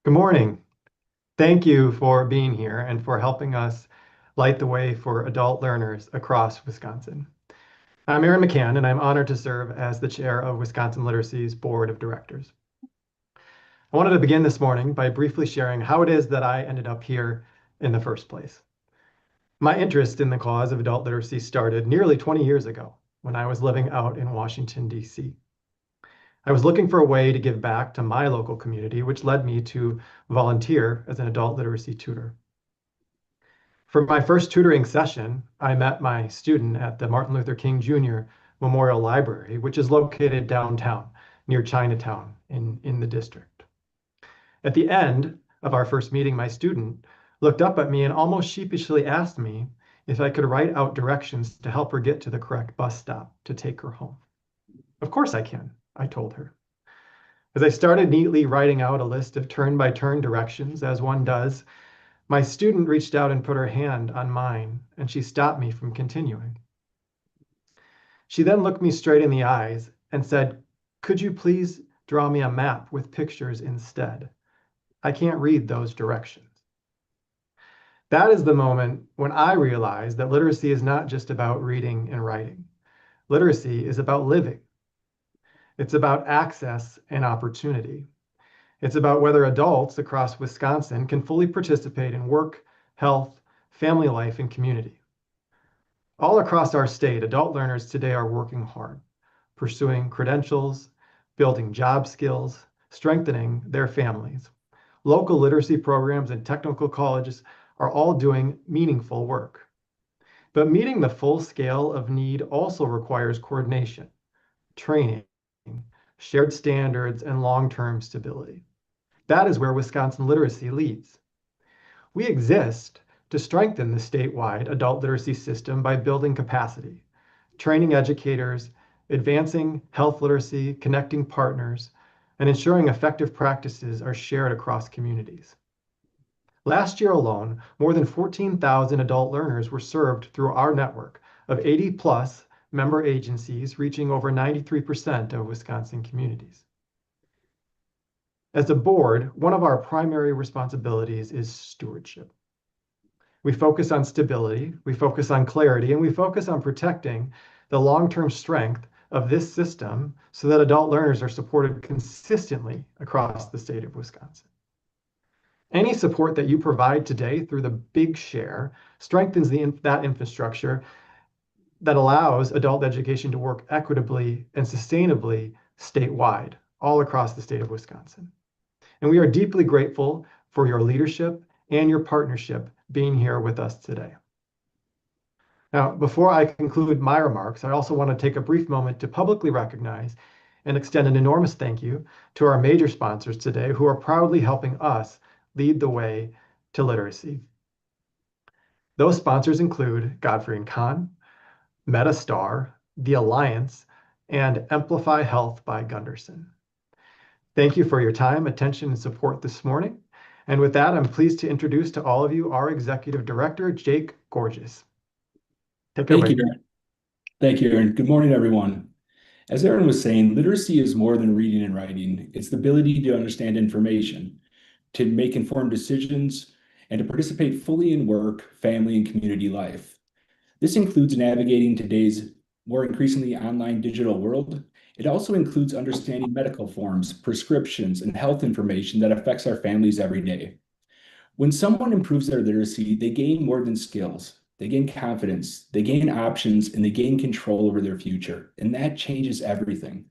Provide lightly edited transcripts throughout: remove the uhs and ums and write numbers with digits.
Good morning. Thank you for being here and for helping us light the way for adult learners across Wisconsin. I'm Aaron McCann, and I'm honored to serve as the chair of Wisconsin Literacy's Board of Directors. I wanted to begin this morning by briefly sharing how it is that I ended up here in the first place. My interest in the cause of adult literacy started nearly 20 years ago when I was living out in Washington, D.C. I was looking for a way to give back to my local community, which led me to volunteer as an adult literacy tutor. For my first tutoring session, I met my student at the Martin Luther King Jr. Memorial Library, which is located downtown near Chinatown in the district. At the end of our first meeting, my student looked up at me and almost sheepishly asked me if I could write out directions to help her get to the correct bus stop to take her home. Of course I can, I told her. As I started neatly writing out a list of turn-by-turn directions, as one does, my student reached out and put her hand on mine, and she stopped me from continuing. She then looked me straight in the eyes and said, "Could you please draw me a map with pictures instead? I can't read those directions." That is the moment when I realized that literacy is not just about reading and writing. Literacy is about living. It's about access and opportunity. It's about whether adults across Wisconsin can fully participate in work, health, family life, and community. All across our state, adult learners today are working hard, pursuing credentials, building job skills, strengthening their families. Local literacy programs and technical colleges are all doing meaningful work. But meeting the full scale of need also requires coordination, training, shared standards, and long-term stability. That is where Wisconsin Literacy leads. We exist to strengthen the statewide adult literacy system by building capacity, training educators, advancing health literacy, connecting partners, and ensuring effective practices are shared across communities. Last year alone, more than 14,000 adult learners were served through our network of 80+ member agencies reaching over 93% of Wisconsin communities. As a board, one of our primary responsibilities is stewardship. We focus on stability, we focus on clarity, and we focus on protecting the long-term strength of this system so that adult learners are supported consistently across the state of Wisconsin. Any support that you provide today through the Big Share strengthens that infrastructure that allows adult education to work equitably and sustainably statewide, all across the state of Wisconsin. And we are deeply grateful for your leadership and your partnership being here with us today. Now, before I conclude my remarks, I also want to take a brief moment to publicly recognize and extend an enormous thank you to our major sponsors today who are proudly helping us lead the way to literacy. Those sponsors include Godfrey & Kahn, Metastar, The Alliance, and Amplify Health by Gunderson. Thank you for your time, attention, and support this morning. And with that, I'm pleased to introduce to all of you our Executive Director, Jake Gorges. Take it Thank away. you, Aaron. Thank you, Aaron. Good morning, everyone. As Aaron was saying, literacy is more than reading and writing. It's the ability to understand information, to make informed decisions, and to participate fully in work, family, and community life. This includes navigating today's more increasingly online digital world. It also includes understanding medical forms, prescriptions, and health information that affects our families every day. When someone improves their literacy, they gain more than skills. They gain confidence, they gain options, and they gain control over their future. And that changes everything.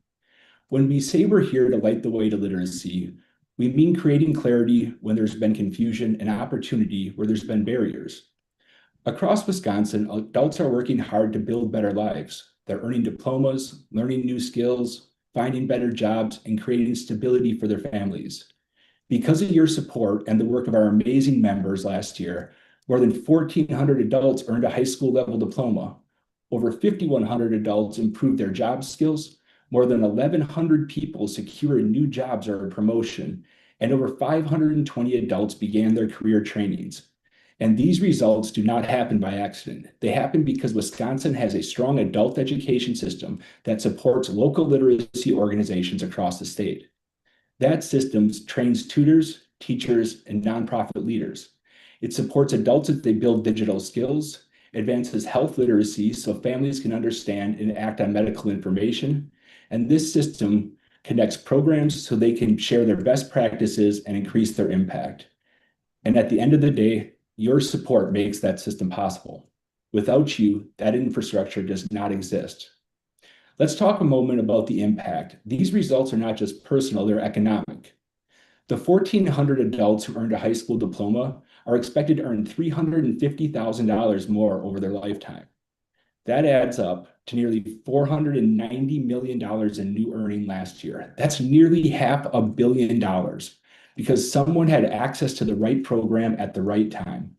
When we say we're here to light the way to literacy, we mean creating clarity when there's been confusion and opportunity where there's been barriers. Across Wisconsin, adults are working hard to build better lives. They're earning diplomas, learning new skills, finding better jobs, and creating stability for their families. Because of your support and the work of our amazing members last year, more than 1,400 adults earned a high school level diploma. Over 5,100 adults improved their job skills. More than 1,100 people secured new jobs or a promotion, and over 520 adults began their career trainings. And these results do not happen by accident. They happen because Wisconsin has a strong adult education system that supports local literacy organizations across the state. That system trains tutors, teachers, and nonprofit leaders. It supports adults as they build digital skills, advances health literacy so families can understand and act on medical information, and this system connects programs so they can share their best practices and increase their impact. And at the end of the day, your support makes that system possible. Without you, that infrastructure does not exist. Let's talk a moment about the impact. These results are not just personal, they're economic. The 1,400 adults who earned a high school diploma are expected to earn $350,000 more over their lifetime. That adds up to nearly $490 million in new earning last year. That's nearly $500 million because someone had access to the right program at the right time.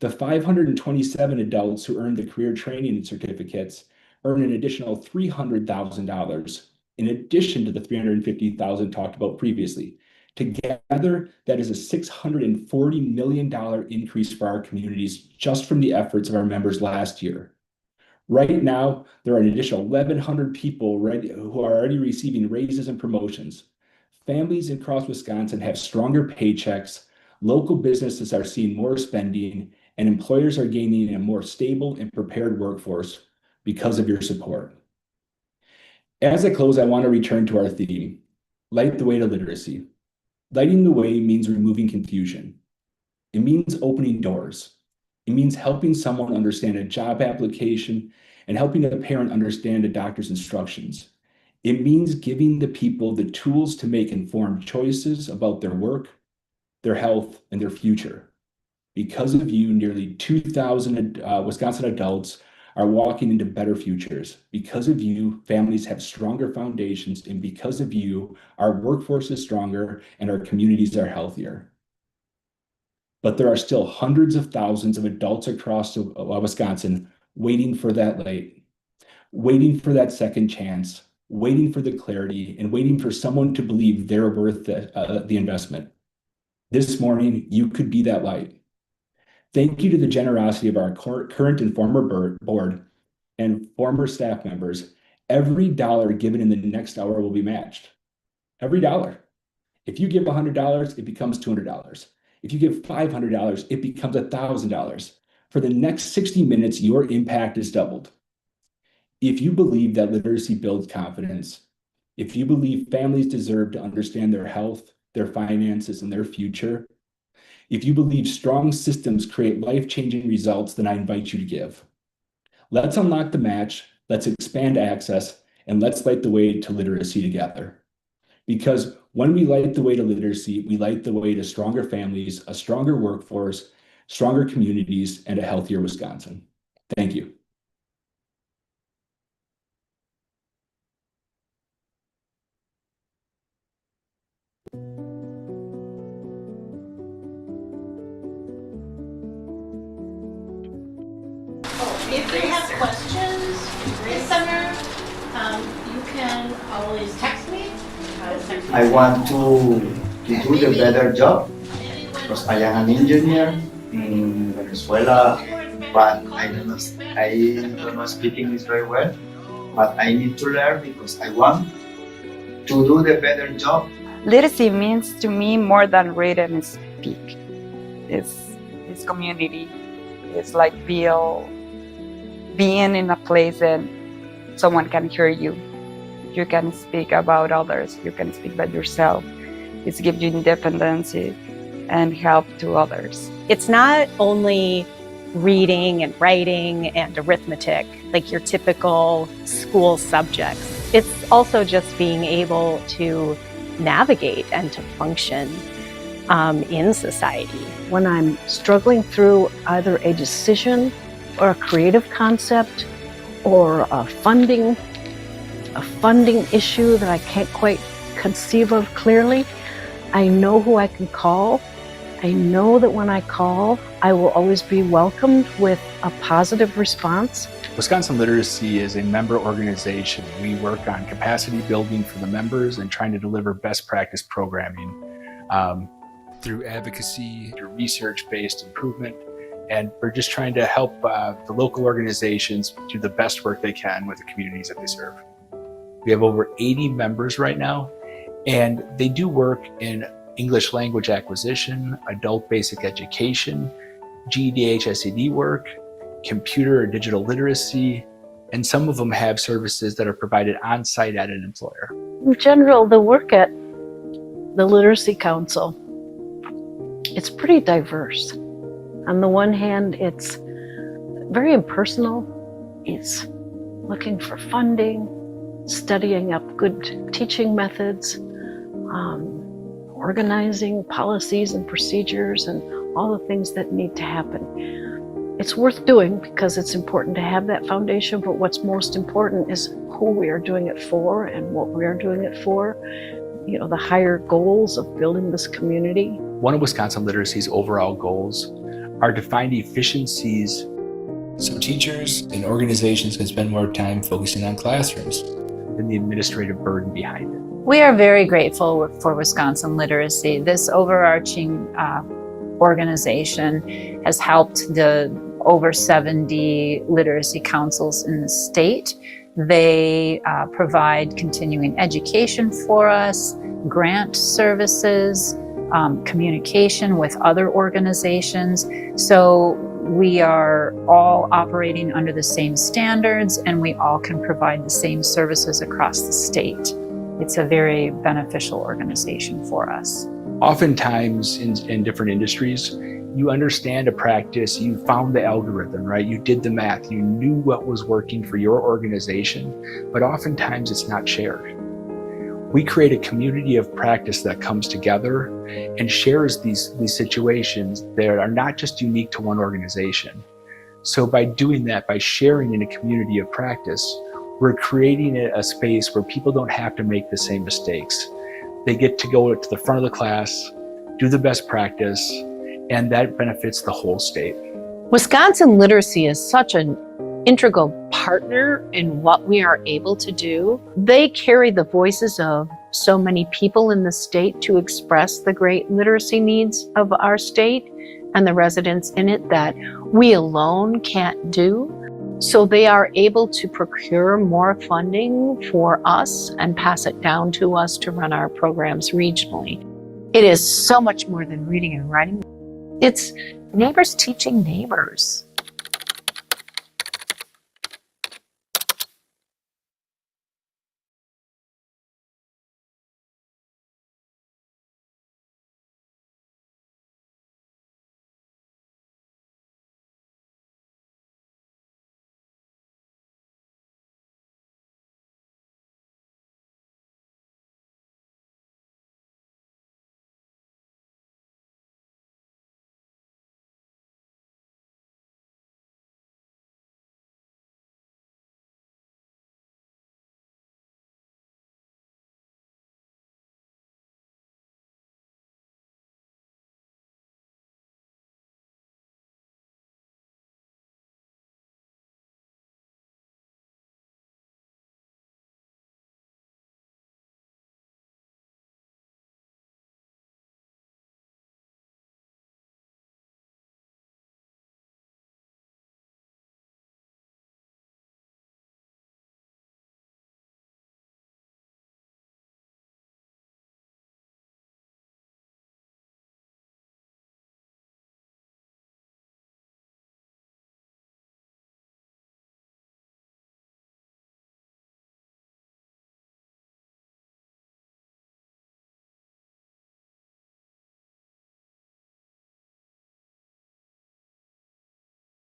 The 527 adults who earned the career training certificates earn an additional $300,000 in addition to the $350,000 talked about previously. Together, that is a $640 million increase for our communities just from the efforts of our members last year. Right now, there are an additional 1,100 people who are already receiving raises and promotions. Families across Wisconsin have stronger paychecks, local businesses are seeing more spending, and employers are gaining a more stable and prepared workforce because of your support. As I close, I want to return to our theme, Light the Way to Literacy. Lighting the way means removing confusion. It means opening doors. It means helping someone understand a job application and helping a parent understand a doctor's instructions. It means giving the people the tools to make informed choices about their work, their health, and their future. Because of you, nearly 2,000 Wisconsin adults are walking into better futures. Because of you, families have stronger foundations, and because of you, our workforce is stronger and our communities are healthier. But there are still hundreds of thousands of adults across Wisconsin waiting for that light, waiting for that second chance, waiting for the clarity, and waiting for someone to believe they're worth the investment. This morning, you could be that light. Thank you to the generosity of our current and former board and former staff members. Every dollar given in the next hour will be matched. Every dollar. If you give $100, it becomes $200. If you give $500, it becomes $1,000. For the next 60 minutes, your impact is doubled. If you believe that literacy builds confidence, if you believe families deserve to understand their health, their finances, and their future, if you believe strong systems create life-changing results, then I invite you to give. Let's unlock the match, let's expand access, and let's light the way to literacy together. Because when we light the way to literacy, we light the way to stronger families, a stronger workforce, stronger communities, and a healthier Wisconsin. Thank you. If you have questions, listener, you can always text me. I want to do the better job because I am an engineer in Venezuela, but I don't know speak English very well. But I need to learn because I want to do the better job. Literacy means to me more than read and speak. It's community. It's like being in a place that someone can hear you. You can speak about others. You can speak about yourself. It gives you independence and help to others. It's not only reading and writing and arithmetic, like your typical school subjects. It's also just being able to navigate and to function in society. When I'm struggling through either a decision or a creative concept or a funding issue that I can't quite conceive of clearly, I know who I can call. I know that when I call, I will always be welcomed with a positive response. Wisconsin Literacy is a member organization. We work on capacity building for the members and trying to deliver best practice programming through advocacy, through research-based improvement, and we're just trying to help the local organizations do the best work they can with the communities that they serve. We have over 80 members right now, and they do work in English language acquisition, adult basic education, GED HSED work, computer or digital literacy, and some of them have services that are provided on-site at an employer. In general, the work at the Literacy Council, it's pretty diverse. On the one hand, it's very impersonal. It's looking for funding, studying up good teaching methods, organizing policies and procedures and all the things that need to happen. It's worth doing because it's important to have that foundation, but what's most important is who we are doing it for and what we are doing it for. You know, the higher goals of building this community. One of Wisconsin Literacy's overall goals are to find efficiencies so teachers and organizations can spend more time focusing on classrooms and the administrative burden behind it. We are very grateful for Wisconsin Literacy. This overarching organization has helped the over 70 literacy councils in the state. They provide continuing education for us, grant services, communication with other organizations. So we are all operating under the same standards and we all can provide the same services across the state. It's a very beneficial organization for us. Oftentimes in different industries, you understand a practice, you found the algorithm, right? You did the math, you knew what was working for your organization, but oftentimes it's not shared. We create a community of practice that comes together and shares these situations that are not just unique to one organization. So by doing that, by sharing in a community of practice, we're creating a space where people don't have to make the same mistakes. They get to go to the front of the class, do the best practice, and that benefits the whole state. Wisconsin Literacy is such an integral partner in what we are able to do. They carry the voices of so many people in the state to express the great literacy needs of our state and the residents in it that we alone can't do. So they are able to procure more funding for us and pass it down to us to run our programs regionally. It is so much more than reading and writing. It's neighbors teaching neighbors.